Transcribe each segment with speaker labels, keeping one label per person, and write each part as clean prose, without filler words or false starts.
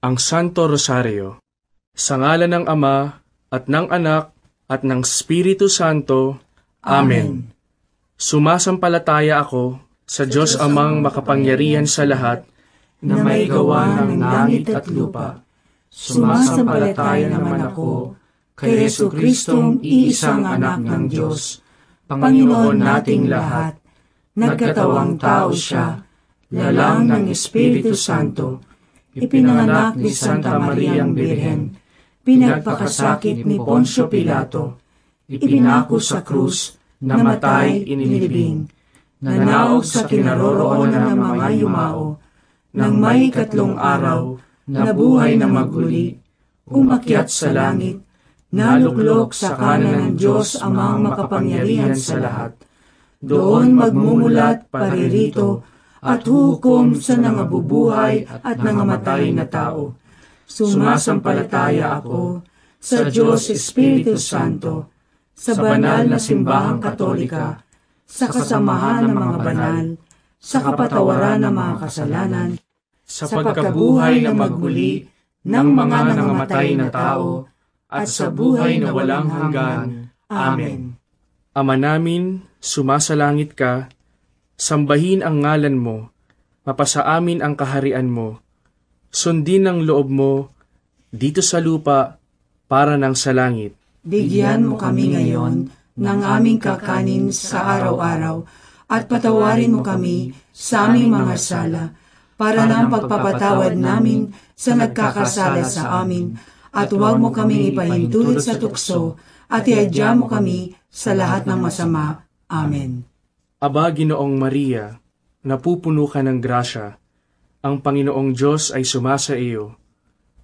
Speaker 1: ang Santo Rosario. Sa ngalan ng Ama, at ng Anak, at ng Espiritu Santo. Amen. Sumasampalataya ako sa Diyos Amang makapangyarihan sa lahat, na may gawa ng langit at lupa. Sumasampalataya naman ako kay Jesucristong iisang anak ng Diyos, Panginoon nating lahat. Nagkatawang tao siya, lalang ng Espiritu Santo, ipinanganak ni Santa Mariang Birhen, pinagpakasakit ni Poncio Pilato, ipinako sa krus, namatay, inilibing, nanaog sa kinaroroonan ng mga yumao, nang may 3 araw, nabuhay na maguli, umakyat sa langit, naluklok sa kanan ng Diyos Amang makapangyarihan sa lahat. Doon magmumulat paririto at hukom sa nangabubuhay at nangamatay na tao. Sumasampalataya ako sa Diyos Espiritu Santo, sa banal na simbahang Katolika, sa kasamahan ng mga banal, sa kapatawaran ng mga kasalanan, sa pagkabuhay na magmuli ng mga nangamatay na tao, at sa buhay na walang hanggan. Amen. Ama namin, sumasalangit ka, sambahin ang ngalan mo, mapasa amin ang kaharian mo, sundin ang loob mo, dito sa lupa, para ng sa langit.
Speaker 2: Bigyan mo kami ngayon ng aming kakanin sa araw-araw, at patawarin mo kami sa aming mga sala, para ng pagpapatawad namin sa nagkakasala sa amin, at huwag mo kaming ipahintulot sa tukso, at iadya mo kami sa lahat ng masama. Amen.
Speaker 1: Aba, Ginoong Maria, napupuno ka ng grasya, ang Panginoong Diyos ay sumasa iyo.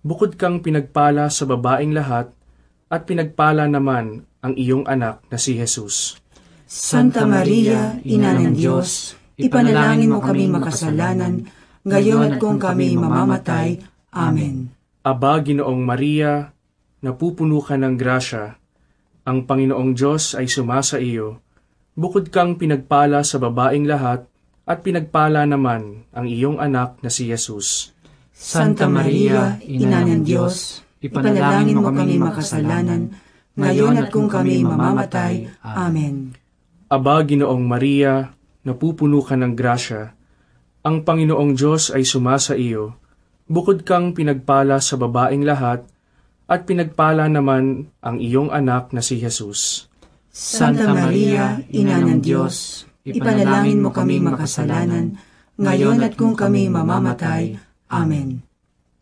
Speaker 1: Bukod kang pinagpala sa babaeng lahat, at pinagpala naman ang iyong anak na si Jesus.
Speaker 2: Santa Maria, Ina ng Diyos, ipanalangin mo kami makasalanan, ngayon at kung kami mamamatay. Amen.
Speaker 1: Aba, Ginoong Maria, napupuno ka ng grasya, ang Panginoong Diyos ay sumasa iyo. Bukod kang pinagpala sa babaeng lahat, at pinagpala naman ang iyong anak na si Jesus.
Speaker 2: Santa Maria, Ina ng Diyos, ipanalangin mo kami makasalanan, ngayon at kung kami mamamatay. Amen.
Speaker 1: Aba, Ginoong Maria, napupuno ka ng grasya, ang Panginoong Diyos ay sumasa iyo. Bukod kang pinagpala sa babaeng lahat, at pinagpala naman ang iyong anak na si Jesus.
Speaker 2: Santa Maria, Ina ng Diyos, ipanalangin mo kami makasalanan, ngayon at kung kami mamamatay. Amen.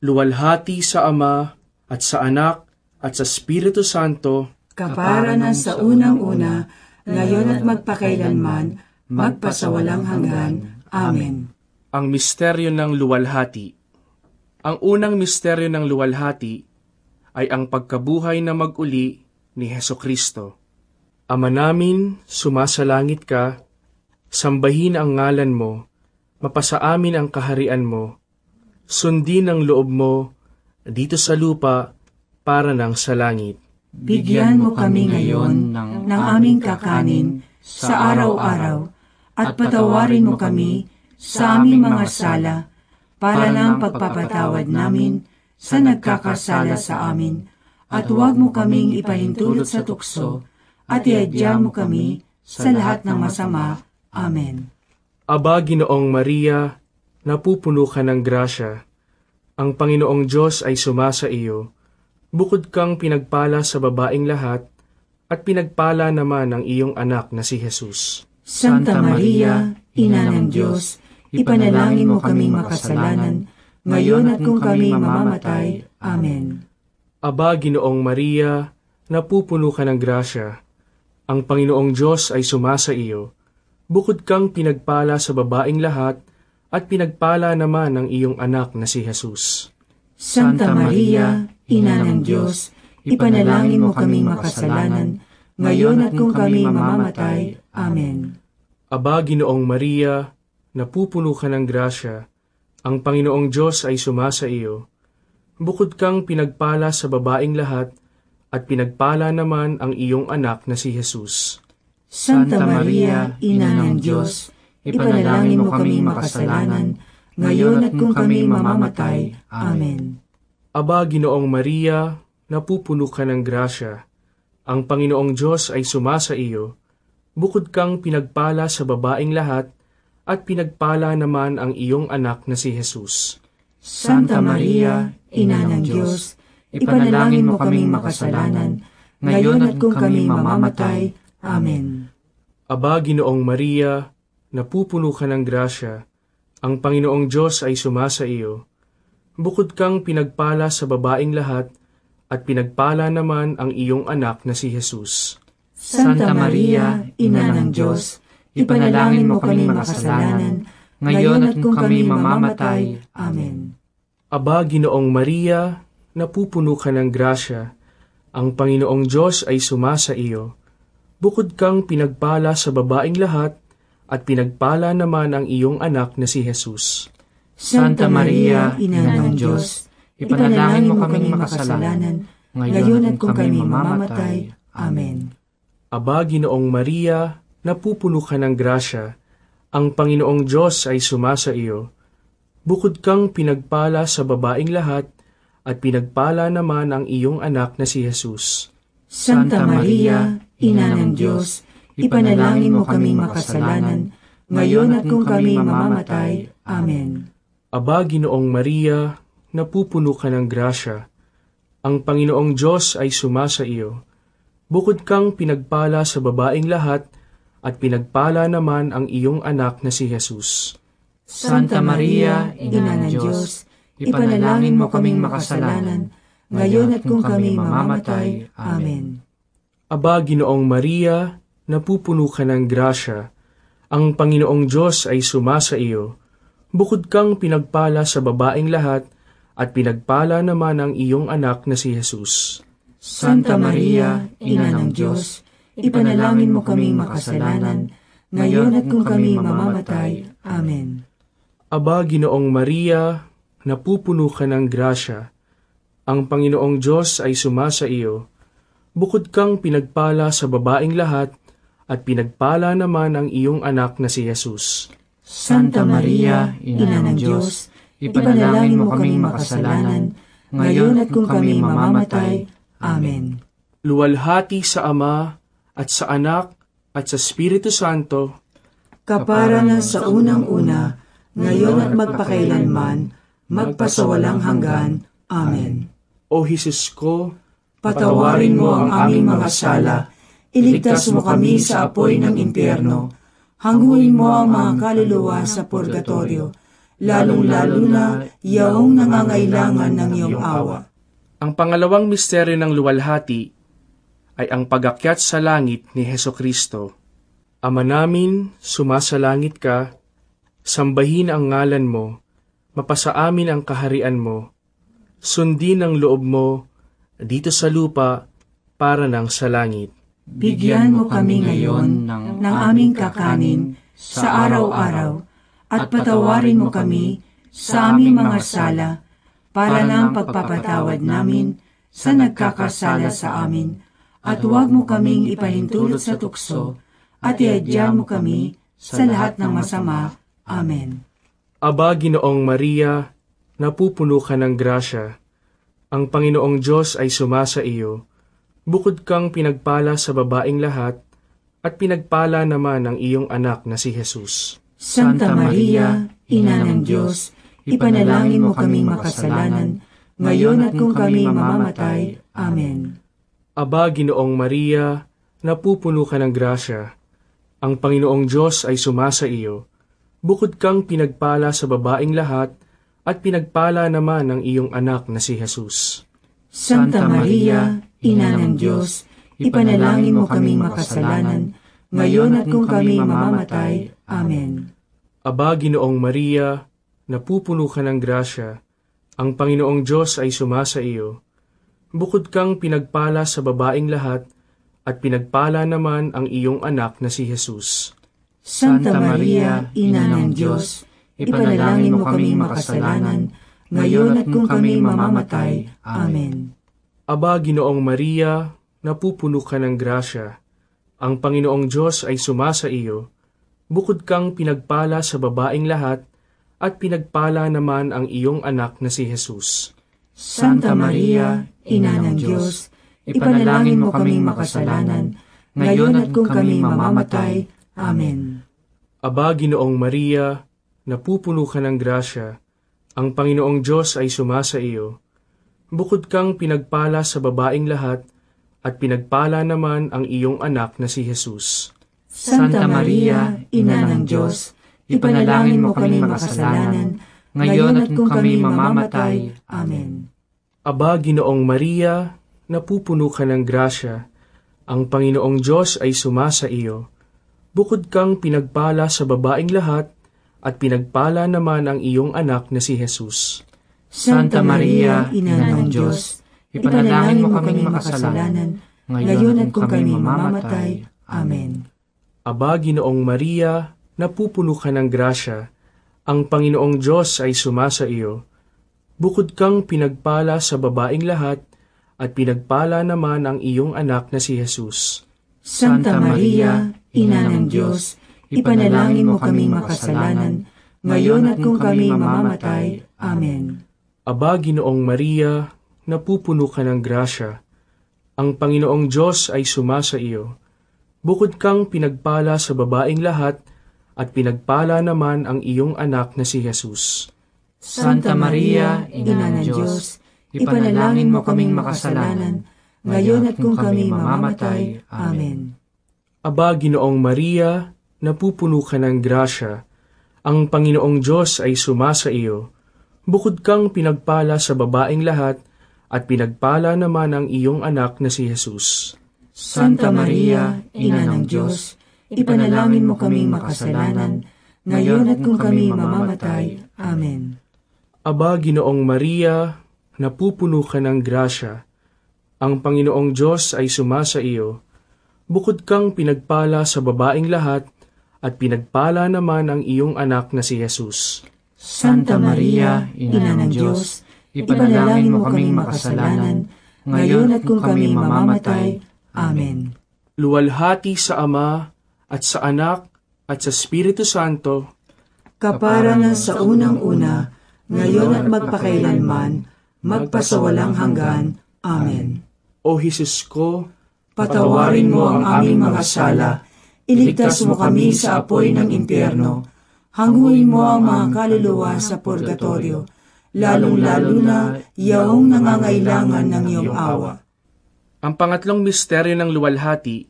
Speaker 1: Luwalhati sa Ama, at sa Anak, at sa Espiritu Santo,
Speaker 2: kapara na sa unang-una, ngayon at magpakailanman, magpasawalang hanggan. Amen.
Speaker 1: Ang misteryo ng luwalhati. Ang unang misteryo ng luwalhati ay ang pagkabuhay na mag-uli ni Hesukristo. Ama namin, sumasalangit ka, sambahin ang ngalan mo, mapasa amin ang kaharian mo, sundin ang loob mo, dito sa lupa, para ng sa langit.
Speaker 2: Bigyan mo kami ngayon ng aming kakanin sa araw-araw, at patawarin mo kami sa aming mga sala, para ng pagpapatawad namin sa nagkakasala sa amin, at huwag mo kaming ipahintulot sa tukso, at iadya mo kami sa lahat ng masama. Amen.
Speaker 1: Aba, Ginoong Maria, napupuno ka ng grasya, ang Panginoong Diyos ay sumasa iyo. Bukod kang pinagpala sa babaeng lahat, at pinagpala naman ang iyong anak na si Jesus.
Speaker 2: Santa Maria, Ina ng Diyos, ipanalangin mo kaming makasalanan, ngayon at kung kami mamamatay. Amen.
Speaker 1: Aba, Ginoong Maria, napupuno ka ng grasya, ang Panginoong Diyos ay sumasa iyo. Bukod kang pinagpala sa babaeng lahat, at pinagpala naman ang iyong anak na si Jesus.
Speaker 2: Santa Maria, Ina ng Diyos, ipanalangin mo kaming makasalanan, ngayon at kung kami mamamatay. Amen.
Speaker 1: Aba, Ginoong Maria, napupuno ka ng grasya, ang Panginoong Diyos ay sumasa iyo. Bukod kang pinagpala sa babaeng lahat, at pinagpala naman ang iyong anak na si Jesus.
Speaker 2: Santa Maria, Ina ng Diyos, ipanalangin mo kaming makasalanan, ngayon at kung kami mamamatay. Amen.
Speaker 1: Aba, Ginoong Maria, napupuno ka ng grasya. Ang Panginoong Diyos ay sumasa iyo. Bukod kang pinagpala sa babaeng lahat, at pinagpala naman ang iyong anak na si Jesus.
Speaker 2: Santa Maria, Ina ng Diyos, ipanalangin mo kaming makasalanan, ngayon at kung kami mamamatay. Amen.
Speaker 1: Aba, Ginoong Maria, napupuno ka ng grasya. Ang Panginoong Diyos ay sumasa iyo. Bukod kang pinagpala sa babaeng lahat, at pinagpala naman ang iyong anak na si Jesus.
Speaker 2: Santa Maria, Ina ng Diyos, ipanalangin mo kaming makasalanan, ngayon at kung kami mamamatay. Amen.
Speaker 1: Aba, Ginoong Maria, napupuno ka ng grasya. Ang Panginoong Diyos ay sumasa iyo. Bukod kang pinagpala sa babaeng lahat, at pinagpala naman ang iyong anak na si Jesus.
Speaker 2: Santa Maria, Ina ng Diyos, ipanalangin mo kaming makasalanan, ngayon at kung kami mamamatay. Amen.
Speaker 1: Aba, Ginoong Maria, napupuno ka ng grasya. Ang Panginoong Diyos ay sumasa iyo. Bukod kang pinagpala sa babaeng lahat, at pinagpala naman ang iyong anak na si Jesus.
Speaker 2: Santa Maria, Ina ng Diyos, ipanalangin mo kaming makasalanan, ngayon at kung kami mamamatay. Amen.
Speaker 1: Aba, Ginoong Maria, napupuno ka ng grasya. Ang Panginoong Diyos ay sumasa iyo. Bukod kang pinagpala sa babaeng lahat, at pinagpala naman ang iyong anak na si Jesus.
Speaker 2: Santa Maria, Ina ng Diyos, ipanalangin mo kaming makasalanan, ngayon at kung kami mamamatay. Amen.
Speaker 1: Aba, Ginoong Maria, napupuno ka ng grasya. Ang Panginoong Diyos ay sumasa iyo. Bukod kang pinagpala sa babaeng lahat, at pinagpala naman ang iyong anak na si Jesus.
Speaker 2: Santa Maria, Ina ng Diyos, ipanalangin mo kaming makasalanan, ngayon at kung kami mamamatay. Amen.
Speaker 1: Aba, Ginoong Maria, napupuno ka ng grasya. Ang Panginoong Diyos ay sumasa iyo. Bukod kang pinagpala sa babaeng lahat, at pinagpala naman ang iyong anak na si Jesus.
Speaker 2: Santa Maria, Ina ng Diyos, ipanalangin mo kaming makasalanan, ngayon at kung kami mamamatay. Amen.
Speaker 1: Luwalhati sa Ama, at sa Anak, at sa Espiritu Santo,
Speaker 2: kapara na sa unang-una, ngayon at magpakailanman, magpasawalang hanggan. Amen.
Speaker 1: O Jesus ko,
Speaker 2: Patawarin mo ang aming mga sala, iligtas mo kami sa apoy ng impyerno, hanguin mo ang mga kaluluwa sa purgatorio, lalong-lalo na yaong nangangailangan ng iyong awa.
Speaker 1: Ang pangalawang misteryo ng luwalhati ay ang pag-akyat sa langit ni Hesukristo. Ama namin, sumasalangit ka, sambahin ang ngalan mo, mapasa amin ang kaharian mo, sundin ang loob mo, dito sa lupa, para nang sa langit.
Speaker 2: Bigyan mo kami ngayon ng aming kakanin sa araw-araw, at patawarin mo kami sa aming mga sala, para ng pagpapatawad namin sa nagkakasala sa amin, at huwag mo kaming ipahintulot sa tukso, at iadya mo kami sa lahat ng masama. Amen.
Speaker 1: Aba, Ginoong Maria, napupuno ka ng grasya. Ang Panginoong Diyos ay sumasa iyo. Bukod kang pinagpala sa babaeng lahat, at pinagpala naman ang iyong anak na si Jesus.
Speaker 2: Santa Maria, Ina ng Diyos, ipanalangin mo kaming makasalanan, ngayon at kung kami mamamatay. Amen.
Speaker 1: Aba, Ginoong Maria, napupuno ka ng grasya. Ang Panginoong Diyos ay sumasa iyo. Bukod kang pinagpala sa babaeng lahat, at pinagpala naman ang iyong anak na si Jesus.
Speaker 2: Santa Maria, Ina ng Diyos, ipanalangin mo kaming makasalanan, ngayon at kung kami mamamatay. Amen.
Speaker 1: Aba, Ginoong Maria, napupuno ka ng grasya. Ang Panginoong Diyos ay sumasa iyo. Bukod kang pinagpala sa babaeng lahat, at pinagpala naman ang iyong anak na si Jesus.
Speaker 2: Santa Maria, Ina ng Diyos, ipanalangin mo kaming makasalanan, ngayon at kung kami mamamatay. Amen.
Speaker 1: Aba, Ginoong Maria, napupuno ka ng grasya. Ang Panginoong Diyos ay sumasa iyo. Bukod kang pinagpala sa babaeng lahat, at pinagpala naman ang iyong anak na si Jesus.
Speaker 2: Santa Maria, Ina ng Diyos, ipanalangin mo kaming makasalanan, ngayon at kung kami mamamatay. Amen.
Speaker 1: Aba, Ginoong Maria, napupuno ka ng grasya, ang Panginoong Diyos ay sumasa iyo. Bukod kang pinagpala sa babaing lahat, at pinagpala naman ang iyong anak na si Jesus.
Speaker 2: Santa Maria, Ina ng Diyos, ipanalangin mo kaming makasalanan, ngayon at kung kami mamamatay. Amen.
Speaker 1: Aba, Ginoong Maria, napupuno ka ng grasya, ang Panginoong Diyos ay sumasa iyo. Bukod kang pinagpala sa babaing lahat, at pinagpala naman ang iyong anak na si Jesus.
Speaker 2: Santa Maria, Ina ng Diyos, ipanalangin mo kaming makasalanan, ngayon at kung kami mamamatay. Amen.
Speaker 1: Aba, Ginoong Maria, napupuno ka ng grasya, ang Panginoong Diyos ay sumasa iyo. Bukod kang pinagpala sa babaing lahat, at pinagpala naman ang iyong anak na si Jesus.
Speaker 2: Santa Maria, Ina ng Diyos, ipanalangin mo kaming makasalanan, ngayon at kung kami mamamatay. Amen.
Speaker 1: Aba, Ginoong Maria, napupuno ka ng grasya, ang Panginoong Diyos ay sumasa iyo. Bukod kang pinagpala sa babaing lahat, at pinagpala naman ang iyong anak na si Jesus.
Speaker 2: Santa Maria, Ina ng Diyos, ipanalangin mo kaming makasalanan, ngayon at kung kami mamamatay. Amen.
Speaker 1: Aba, Ginoong Maria, napupuno ka ng grasya, ang Panginoong Diyos ay sumasa iyo. Bukod kang pinagpala sa babaing lahat, at pinagpala naman ang iyong anak na si Jesus.
Speaker 2: Santa Maria, Ina ng Diyos, ipanalangin mo kaming makasalanan, ngayon at kung kami mamamatay. Amen.
Speaker 1: Aba, Ginoong Maria, napupuno ka ng grasya, ang Panginoong Diyos ay sumasa iyo. Bukod kang pinagpala sa babaing lahat, at pinagpala naman ang iyong anak na si Jesus.
Speaker 2: Santa Maria, Ina ng Diyos, ipanalangin mo kaming makasalanan, ngayon at kung kami mamamatay. Amen.
Speaker 1: Luwalhati sa Ama, at sa Anak, at sa Espiritu Santo,
Speaker 2: kapara na sa unang-una, ngayon at magpakailanman, magpasawalang hanggan. Amen.
Speaker 1: O Jesus ko,
Speaker 2: Patawarin mo ang aming mga sala, iligtas mo kami sa apoy ng impyerno, hanguin mo ang mga kaluluwa sa purgatorio, lalong-lalo na yaong nangangailangan ng iyong awa.
Speaker 1: ang pangatlong misteryo ng luwalhati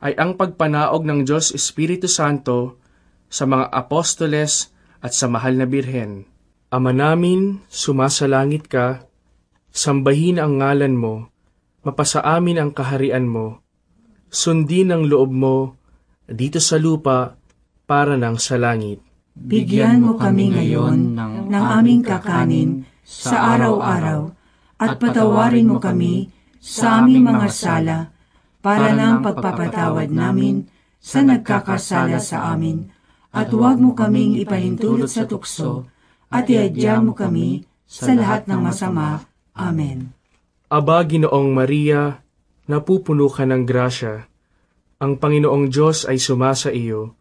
Speaker 1: ay ang pagpanaog ng Diyos Espiritu Santo sa mga apostoles at sa mahal na Birhen. Ama namin, sumasalangit ka, sambahin ang ngalan mo, mapasa amin ang kaharian mo, sundin ang loob mo dito sa lupa para nang sa langit.
Speaker 2: Bigyan mo kami ngayon ng aming kakanin sa araw-araw at patawarin mo kami sa aming mga sala para ng pagpapatawad namin sa nagkakasala sa amin at huwag mo kaming ipahintulot sa tukso at iadya mo kami sa lahat ng masama. Amen.
Speaker 1: Aba, Ginoong Maria, napupuno ka ng grasya. Ang Panginoong Diyos ay sumasa iyo.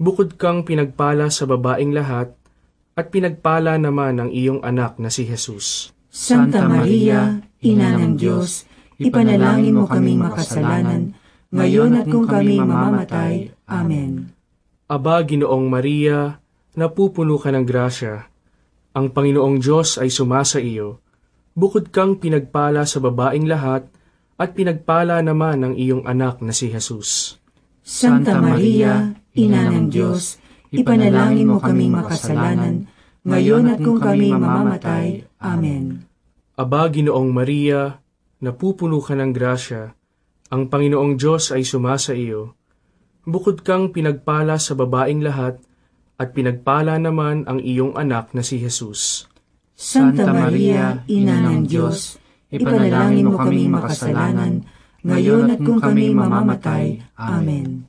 Speaker 1: Bukod kang pinagpala sa babaing lahat, at pinagpala naman ang iyong anak na si Jesus.
Speaker 2: Santa Maria, Ina ng Diyos, ipanalangin mo kaming makasalanan, ngayon at kung kami mamamatay. Amen.
Speaker 1: Aba, Ginoong Maria, napupuno ka ng grasya. Ang Panginoong Diyos ay sumasa iyo. Bukod kang pinagpala sa babaing lahat, at pinagpala naman ang iyong anak na si Jesus.
Speaker 2: Santa Maria, Ina ng Diyos, ipanalangin mo kaming makasalanan, ngayon at kung kami mamamatay. Amen.
Speaker 1: Aba, Ginoong Maria, napupuno ka ng grasya. Ang Panginoong Diyos ay sumasa iyo. Bukod kang pinagpala sa babaing lahat, at pinagpala naman ang iyong anak na si Jesus.
Speaker 2: Santa Maria, Ina ng Diyos, ipanalangin mo kaming makasalanan, ngayon at kung kami mamamatay. Amen.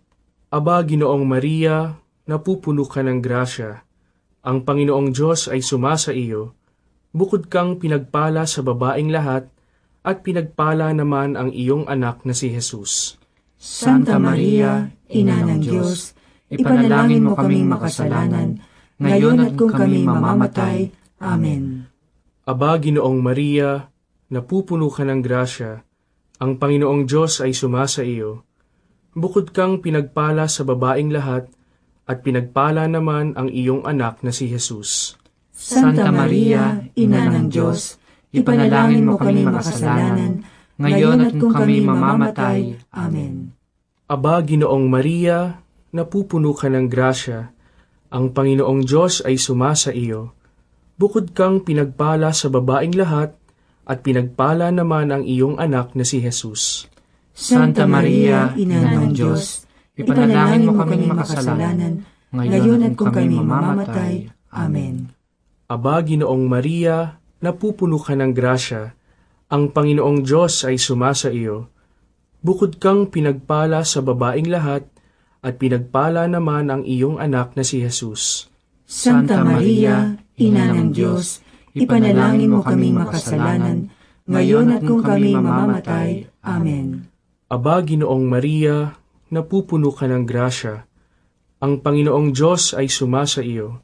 Speaker 1: Aba, Ginoong Maria, napupuno ka ng grasya. Ang Panginoong Diyos ay sumasa iyo. Bukod kang pinagpala sa babaing lahat, at pinagpala naman ang iyong anak na si Jesus.
Speaker 2: Santa Maria, Ina ng Diyos, ipanalangin mo kaming makasalanan, ngayon at kung kami mamamatay. Amen.
Speaker 1: Aba, Ginoong Maria, napupuno ka ng grasya, ang Panginoong Diyos ay sumasa iyo. Bukod kang pinagpala sa babaing lahat, at pinagpala naman ang iyong anak na si Jesus.
Speaker 2: Santa Maria, Ina ng Diyos, ipanalangin mo kami makasalanan, ngayon at kung kami mamamatay. Amen.
Speaker 1: Aba, Ginoong Maria, napupuno ka ng grasya, ang Panginoong Diyos ay sumasa iyo. Bukod kang pinagpala sa babaing lahat, at pinagpala naman ang iyong anak na si Jesus.
Speaker 2: Santa Maria, Ina ng Diyos, ipanalangin mo kami makasalanan, ngayon at kung kami mamamatay. Amen.
Speaker 1: Aba, Ginoong Maria, napupuno ka ng grasya, ang Panginoong Diyos ay sumasa iyo. Bukod kang pinagpala sa babaing lahat, at pinagpala naman ang iyong anak na si Jesus.
Speaker 2: Santa Maria, Ina ng Diyos, ipanalangin mo kaming makasalanan, ngayon at kung kami mamamatay. Amen.
Speaker 1: Aba, Ginoong Maria, napupuno ka ng grasya, ang Panginoong Diyos ay sumasa iyo.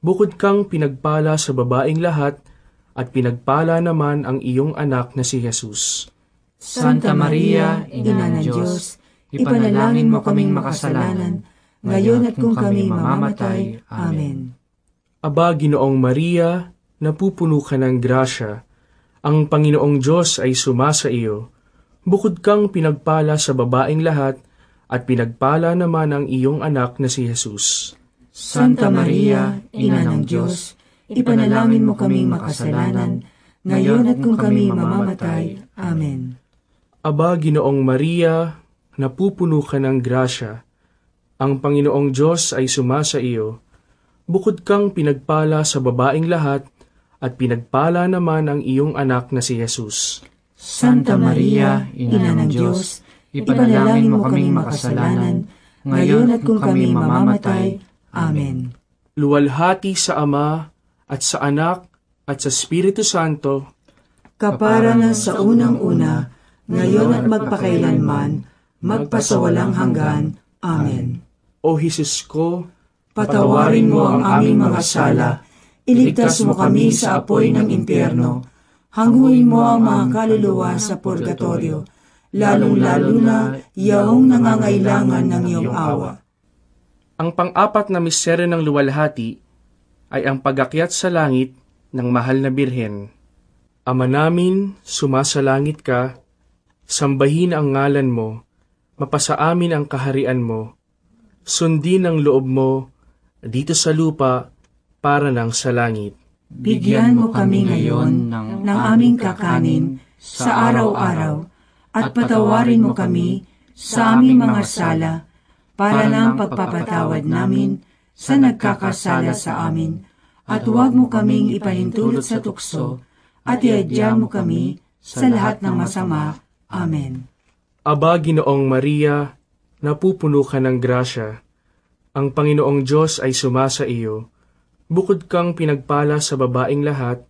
Speaker 1: Bukod kang pinagpala sa babaing lahat, at pinagpala naman ang iyong anak na si Jesus.
Speaker 2: Santa Maria, Ina ng Diyos, ipanalangin mo kaming makasalanan, ngayon at kung kami mamamatay. Amen.
Speaker 1: Aba, Ginoong Maria, napupuno ka ng grasya, ang Panginoong Diyos ay sumasa iyo. Bukod kang pinagpala sa babaing lahat, at pinagpala naman ang iyong anak na si Jesus.
Speaker 2: Santa Maria, Ina ng Diyos, ipanalangin mo kaming makasalanan, ngayon at kung kami mamamatay. Amen.
Speaker 1: Aba, Ginoong Maria, napupuno ka ng grasya, ang Panginoong Diyos ay sumasa iyo. Bukod kang pinagpala sa babaing lahat, at pinagpala naman ang iyong anak na si Jesus.
Speaker 2: Santa Maria, Ina ng Diyos, ipanalangin mo kaming makasalanan, ngayon at kung kami mamamatay. Amen.
Speaker 1: Luwalhati sa Ama, at sa Anak, at sa Espiritu Santo,
Speaker 2: kapara na sa unang-una, ngayon at magpakailanman, magpasawalang hanggan. Amen.
Speaker 1: O Jesus ko,
Speaker 2: Patawarin mo ang aming mga sala, iligtas mo kami sa apoy ng impyerno, hanguin mo ang mga kaluluwa sa purgatorio, lalong-lalo na yaong nangangailangan ng iyong awa.
Speaker 1: ang pang-apat na misteryo ng luwalhati ay ang pag-akyat sa langit ng mahal na Birhen. Ama namin, sumasalangit ka, sambahin ang ngalan mo, mapasa amin ang kaharian mo, sundin ang loob mo dito sa lupa para ng sa langit.
Speaker 2: Bigyan mo kami ngayon ng aming kakanin sa araw-araw at patawarin mo kami sa aming mga sala para ng pagpapatawad namin sa nagkakasala sa amin, at huwag mo kaming ipahintulot sa tukso at iadya mo kami sa lahat ng masama. Amen.
Speaker 1: Aba, Ginoong Maria, napupuno ka ng grasya. Ang Panginoong Diyos ay sumasa iyo. Bukod kang pinagpala sa babaing lahat,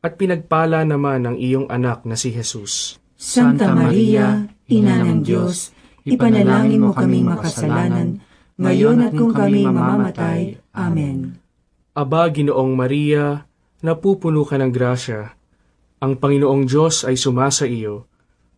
Speaker 1: at pinagpala naman ang iyong anak na si Jesus.
Speaker 2: Santa Maria, Ina ng Diyos, ipanalangin mo kaming makasalanan, ngayon at kung kami mamamatay. Amen.
Speaker 1: Aba, Ginoong Maria, napupuno ka ng grasya. Ang Panginoong Diyos ay sumasa iyo.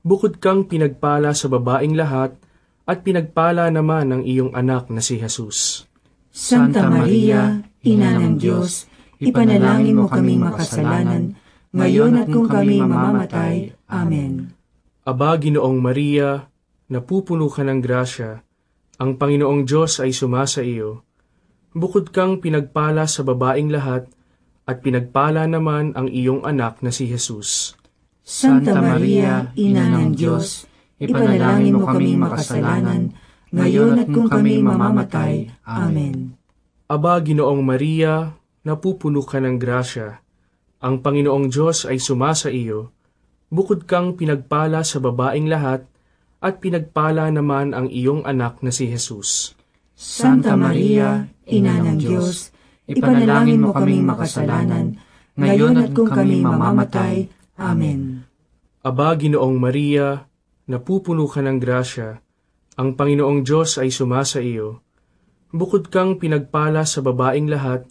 Speaker 1: Bukod kang pinagpala sa babaing lahat, at pinagpala naman ang iyong anak na si Jesus.
Speaker 2: Santa Maria, Ina ng Diyos, ipanalangin mo kaming makasalanan, ngayon at kung kami mamamatay. Amen.
Speaker 1: Aba, Ginoong Maria, napupuno ka ng grasya. Ang Panginoong Diyos ay sumasa iyo. Bukod kang pinagpala sa babaing lahat, at pinagpala naman ang iyong anak na si Jesus.
Speaker 2: Santa Maria, Ina ng Diyos, ipanalangin mo kaming makasalanan, ngayon at kung kami mamamatay. Amen.
Speaker 1: Aba, Ginoong Maria, napupuno ka ng grasya. Ang Panginoong Diyos ay sumasa iyo. Bukod kang pinagpala sa babaing lahat, at pinagpala naman ang iyong anak na si Jesus.
Speaker 2: Santa Maria, Ina ng Diyos, ipanalangin mo kaming makasalanan, ngayon at kung kami mamamatay. Amen.
Speaker 1: Aba, Ginoong Maria, napupuno ka ng grasya. Ang Panginoong Diyos ay sumasa iyo. Bukod kang pinagpala sa babaing lahat,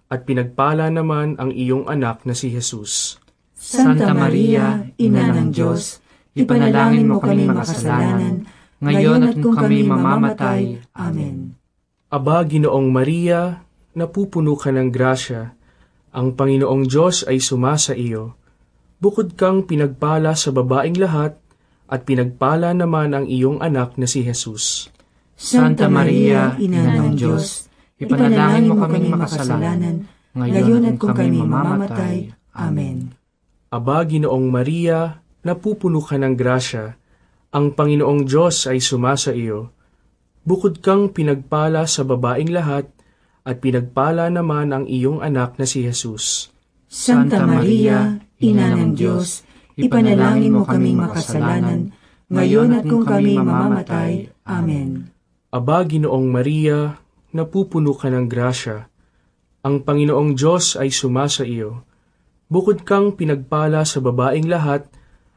Speaker 1: at pinagpala naman ang iyong anak na si Jesus.
Speaker 2: Santa Maria, Ina ng Diyos, ipanalangin mo kaming makasalanan, ngayon at kung kami mamamatay. Amen.
Speaker 1: Aba, Ginoong Maria, napupuno ka ng grasya, ang Panginoong Diyos ay sumasa iyo. Bukod kang pinagpala sa babaeng lahat, at pinagpala naman ang iyong anak na si Jesus.
Speaker 2: Santa Maria, Ina ng Diyos, ipanalangin mo kaming makasalanan, ngayon at kung kami mamamatay. Amen.
Speaker 1: Aba, Ginoong Maria, napupuno ka ng grasya, ang Panginoong Diyos ay sumasa iyo. Bukod kang pinagpala sa babaeng lahat, at pinagpala naman ang iyong anak na si Jesus.
Speaker 2: Santa Maria, Ina ng Diyos, ipanalangin mo kaming makasalanan, ngayon at kung kami mamamatay. Amen.
Speaker 1: Aba, Ginoong Maria, napupuno ka ng grasya, ang Panginoong Diyos ay sumasa iyo. Bukod kang pinagpala sa babaeng lahat,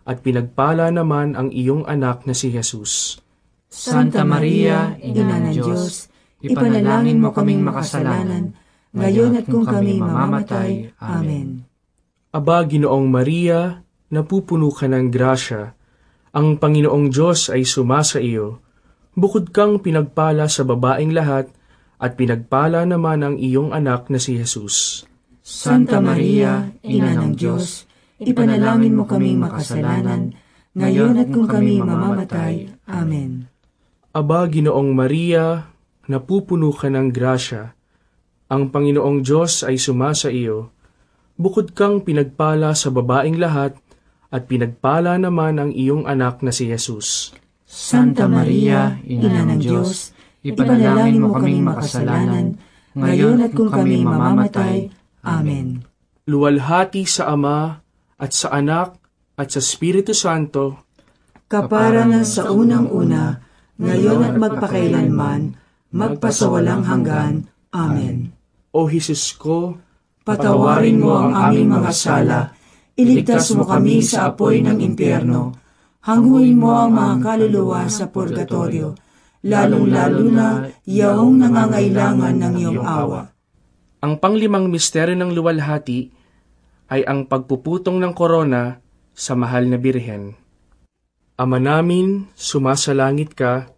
Speaker 1: at pinagpala naman ang iyong anak na si Jesus.
Speaker 2: Santa Maria, Ina ng Diyos, ipanalangin mo kaming makasalanan, ngayon at kung kami mamamatay. Amen.
Speaker 1: Aba, Ginoong Maria, napupuno ka ng grasya, ang Panginoong Diyos ay sumasa iyo. Bukod kang pinagpala sa babaeng lahat, at pinagpala naman ang iyong anak na si Jesus.
Speaker 2: Santa Maria, Ina ng Diyos, ipanalangin mo kaming makasalanan, ngayon at kung kami mamamatay. Amen.
Speaker 1: Aba, Ginoong Maria, napupuno ka ng grasya, ang Panginoong Diyos ay sumasa iyo. Bukod kang pinagpala sa babaeng lahat, at pinagpala naman ang iyong anak na si Jesus.
Speaker 2: Santa Maria, Ina ng Diyos, ipanalangin mo kaming makasalanan, ngayon at kung kami mamamatay. Amen.
Speaker 1: Luwalhati sa Ama, at sa Anak, at sa Espiritu Santo,
Speaker 2: kaparangan sa unang-una, ngayon at magpakailanman, magpasawalang hanggan. Amen.
Speaker 1: O Jesus ko,
Speaker 2: Patawarin mo ang aming mga sala, iligtas mo kami sa apoy ng impyerno, hanguin mo ang mga kaluluwa sa purgatorio, lalong-lalo na yaong nangangailangan ng iyong awa.
Speaker 1: ang panglimang misteryo ng luwalhati ay ang pagpuputong ng korona sa mahal na Birhen. Ama namin, sumasalangit ka,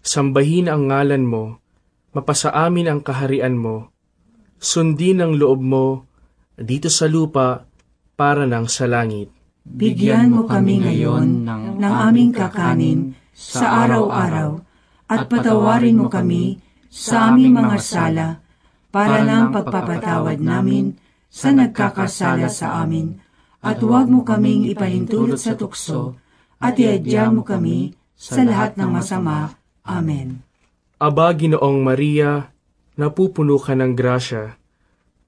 Speaker 1: sambahin ang ngalan mo, mapasa amin ang kaharian mo, sundin ang loob mo dito sa lupa para nang sa langit.
Speaker 2: Bigyan mo kami ngayon ng aming kakanin sa araw-araw at patawarin mo kami sa aming mga sala para ng pagpapatawad namin sa nagkakasala sa amin at huwag mo kaming ipahintulot sa tukso at iadya mo kami sa lahat ng masama. Amen.
Speaker 1: Aba, Ginoong Maria, napupuno ka ng grasya.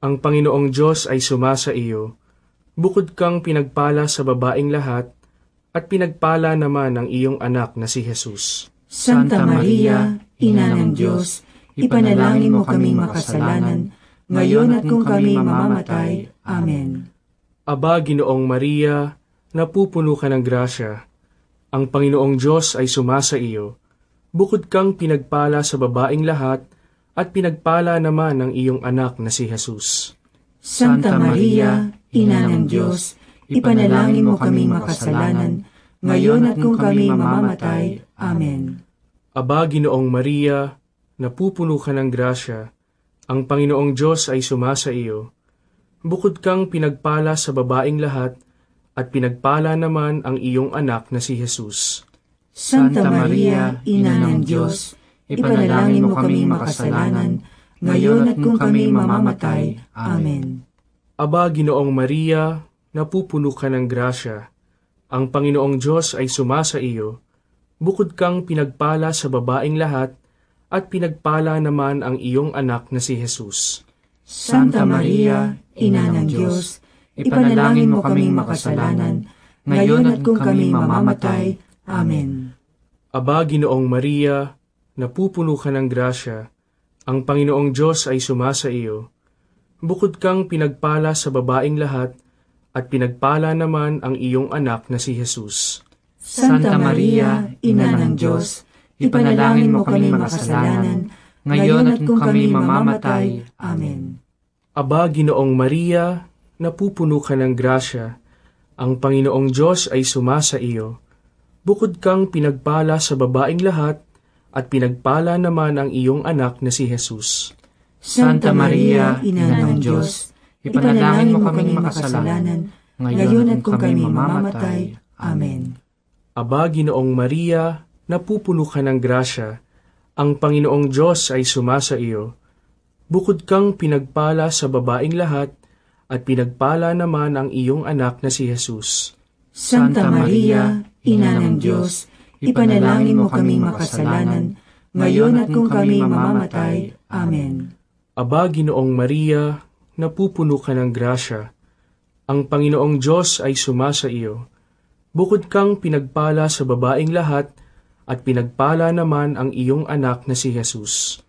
Speaker 1: Ang Panginoong Diyos ay sumasa iyo. Bukod kang pinagpala sa babaeng lahat, at pinagpala naman ang iyong anak na si Jesus.
Speaker 2: Santa Maria, Ina ng Diyos, ipanalangin mo kaming makasalanan, ngayon at kung kami mamamatay. Amen.
Speaker 1: Aba, Ginoong Maria, napupuno ka ng grasya. Ang Panginoong Diyos ay sumasa iyo. Bukod kang pinagpala sa babaeng lahat, at pinagpala naman ang iyong anak na si Jesus.
Speaker 2: Santa Maria, Ina ng Diyos, ipanalangin mo kaming makasalanan, ngayon at kung kami mamamatay. Amen.
Speaker 1: Aba, Ginoong Maria, napupuno ka ng grasya. Ang Panginoong Diyos ay sumasa iyo. Bukod kang pinagpala sa babaeng lahat, at pinagpala naman ang iyong anak na si Jesus.
Speaker 2: Santa Maria, Ina ng Diyos, ipanalangin mo kaming makasalanan, ngayon at kung kami mamamatay. Amen.
Speaker 1: Aba, Ginoong Maria, napupuno ka ng grasya. Ang Panginoong Diyos ay sumasa iyo. Bukod kang pinagpala sa babaeng lahat, at pinagpala naman ang iyong anak na si Jesus.
Speaker 2: Santa Maria, Ina ng Diyos, ipanalangin mo kaming makasalanan, ngayon at kung kami mamamatay. Amen.
Speaker 1: Aba, Ginoong Maria, napupuno ka ng grasya. Ang Panginoong Diyos ay sumasa iyo. Bukod kang pinagpala sa babaeng lahat, at pinagpala naman ang iyong anak na si Jesus.
Speaker 2: Santa Maria, Ina ng Diyos, ipanalangin mo kaming makasalanan, ngayon at kung kami mamamatay. Amen.
Speaker 1: Aba, Ginoong Maria, napupuno ka ng grasya, ang Panginoong Diyos ay sumasa iyo. Bukod kang pinagpala sa babaeng lahat, at pinagpala naman ang iyong anak na si Jesus.
Speaker 2: Santa Maria, Ina ng Diyos, ipanalangin mo kaming makasalanan, ngayon at kung kami mamamatay. Amen.
Speaker 1: Aba, Ginoong Maria, napupuno ka ng grasya, ang Panginoong Diyos ay sumasa iyo. Bukod kang pinagpala sa babaeng lahat, at pinagpala naman ang iyong anak na si Jesus.
Speaker 2: Santa Maria, Ina ng Diyos, ipanalangin mo kaming makasalanan, ngayon at kung kami mamamatay. Amen.
Speaker 1: Aba, Ginoong Maria, napupuno ka ng grasya, ang Panginoong Diyos ay sumasa iyo. Bukod kang pinagpala sa babaeng lahat, at pinagpala naman ang iyong anak na si Jesus.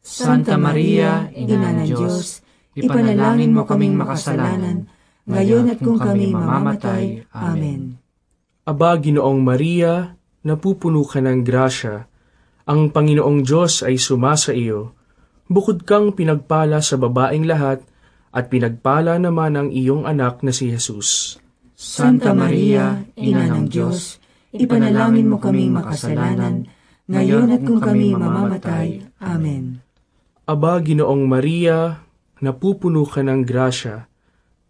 Speaker 2: Santa Maria, Ina ng Diyos, ipanalangin mo kaming makasalanan, ngayon at kung kami mamamatay. Amen.
Speaker 1: Aba, Ginoong Maria, napupuno ka ng grasya, ang Panginoong Diyos ay sumasa iyo. Bukod kang pinagpala sa babaeng lahat, at pinagpala naman ang iyong anak na si Jesus.
Speaker 2: Santa Maria, Ina ng Diyos, ipanalangin mo kaming makasalanan, ngayon at kung kami mamamatay. Amen.
Speaker 1: Aba, Ginoong Maria, napupuno ka ng grasya,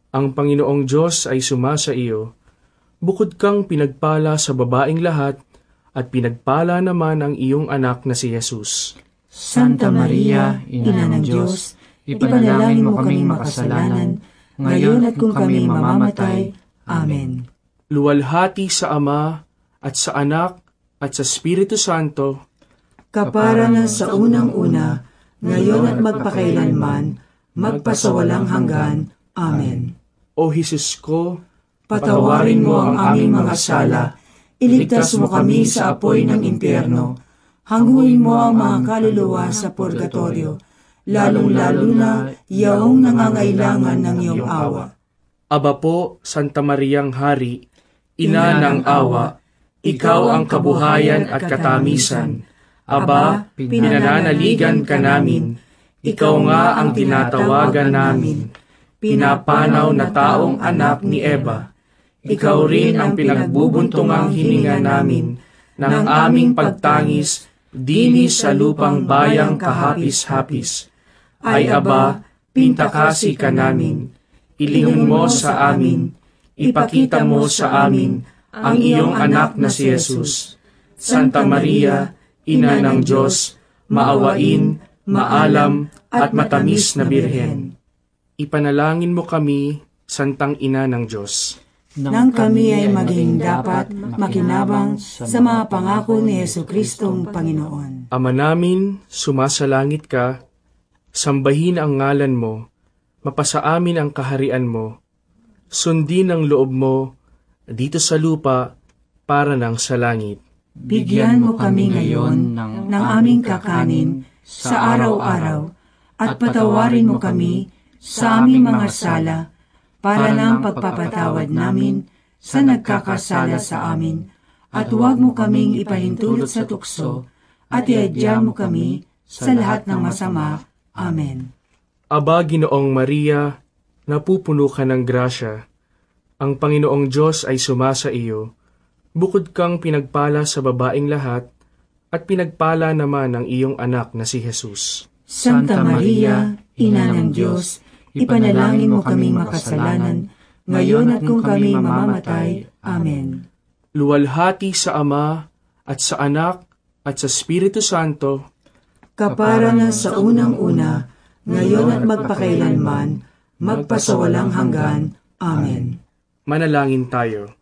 Speaker 1: ang Panginoong Diyos ay sumasa iyo. Bukod kang pinagpala sa babaeng lahat, at pinagpala naman ang iyong anak na si Jesus.
Speaker 2: Santa Maria, Ina ng Diyos, ipanalangin mo kaming makasalanan, ngayon at kung kami mamamatay. Amen.
Speaker 1: Luwalhati sa Ama, at sa Anak, at sa Espiritu Santo,
Speaker 2: kapara na sa unang-una, ngayon at magpakailanman, magpasawalang hanggan. Amen.
Speaker 1: O Jesus ko,
Speaker 2: Patawarin mo ang aming mga sala, iligtas mo kami sa apoy ng impyerno, hanguin mo ang mga kaluluwa sa purgatorio, lalong-lalo na yaong nangangailangan ng iyong awa.
Speaker 1: Aba po, Santa Mariang Hari, Ina ng awa, ikaw ang kabuhayan at katamisan. Aba, pinananaligan ka namin, ikaw nga ang tinatawagan namin. Pinapanaw na taong anak ni Eva, ikaw rin ang pinagbubuntungang hininga namin ng aming pagtangis dini sa lupang bayang kahapis-hapis. Ay aba, pintakasi ka namin, ilingon mo sa amin, ipakita mo sa amin ang iyong anak na si Jesus. Santa Maria, Ina ng Diyos, maawain, maalam, at matamis na Birhen. Ipanalangin mo kami, Santang Ina ng Diyos,
Speaker 2: nang kami ay maging dapat makinabang sa mga pangako ni Jesucristong Panginoon.
Speaker 1: Ama namin, sumasalangit ka, sambahin ang ngalan mo, mapasa amin ang kaharian mo, sundin ang loob mo, dito sa lupa, para ng sa langit.
Speaker 2: Bigyan mo kami ngayon ng aming kakanin sa araw-araw, at patawarin mo kami sa aming mga sala, para ng pagpapatawad namin sa nagkakasala sa amin, at huwag mo kaming ipahintulot sa tukso, at iadya mo kami sa lahat ng masama. Amen.
Speaker 1: Aba, Ginoong Maria, napupuno ka ng grasya, ang Panginoong Diyos ay sumasa iyo. Bukod kang pinagpala sa babaeng lahat, at pinagpala naman ang iyong anak na si Jesus.
Speaker 2: Santa Maria, Ina ng Diyos, ipanalangin mo kaming makasalanan, ngayon at kung kami mamamatay. Amen.
Speaker 1: Luwalhati sa Ama, at sa Anak, at sa Espiritu Santo,
Speaker 2: kapara na sa unang-una, ngayon at magpakailanman, magpasawalang hanggan. Amen.
Speaker 1: Manalangin tayo.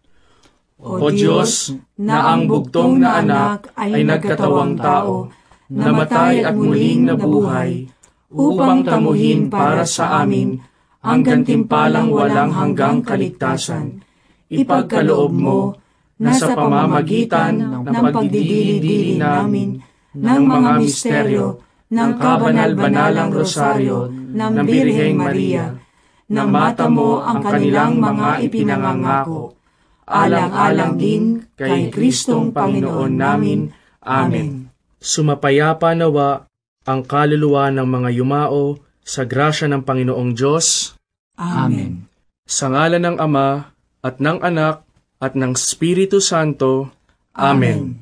Speaker 2: O Diyos, na ang bugtong na anak ay nagkatawang tao, namatay at muling nabuhay, upang tamuhin para sa amin ang gantimpalang walang hanggang kaligtasan. Ipagkaloob mo na sa pamamagitan ng pagdidili-dili namin ng mga misteryo ng kabanal-banalang rosaryo ng Birheng Maria, na mata mo ang kanilang mga ipinangangako, alang-alang din kay Kristong Panginoon namin. Amen.
Speaker 1: Sumapayapa nawa ang kaluluwa ng mga yumao Sa grasya ng Panginoong Diyos,
Speaker 2: Amen.
Speaker 1: sa ngalan ng Ama, at ng Anak, at ng Espiritu Santo. Amen.